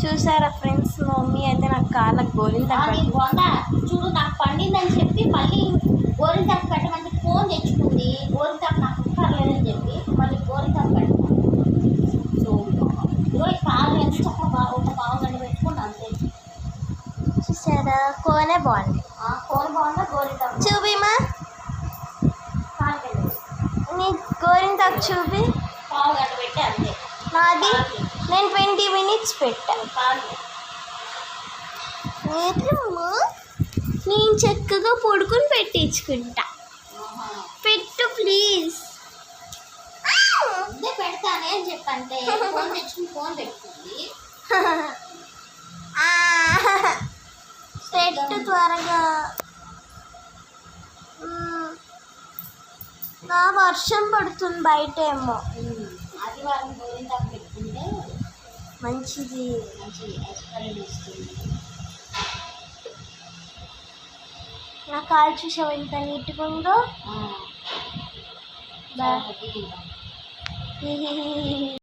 చూసారా ఫ్రెండ్స్, మా మమ్మీ అయితే నాకు కాళ్ళకి గోళీలు చూడు, నాకు పండిందని చెప్పి మళ్ళీ గోరింటాకు పెట్టమంటే ఫోన్ తెచ్చుకుంది. గోరింటాకు నాకు పర్లేదని చెప్పి మళ్ళీ గోరింటాకు పెట్టమని. సో కాలు ఎంత చక్కగా ఒక పావు గంట పెట్టుకుని అంతే. చూసారా, కోనే బాగుంది. కోన్ బాగుందా గోరింటాకు? చూపిమా, కాలు నీ గోరింటాకు చూపి. పావు గంట పెట్టి అంతే. నాది నేను 20 minutes పెట్టాను. నేను చక్కగా పడుకుని పెట్టించుకుంటా. పెట్టు ప్లీజ్. అదే పెడతానే అని చెప్పంటే ఫోన్ తెచ్చుకుని ఫోన్ పెట్టుకుంది. పెట్టు త్వరగా. నా వర్షం పడుతుంది బయట ఏమో. ఆదివారం గోరింటాకు పెట్టుకుంటే మంచిది. మంచి ఎక్స్పైరీ ఇస్తుంది. నా కాలు చూసావు ఎంత నీట్గా ఉందో.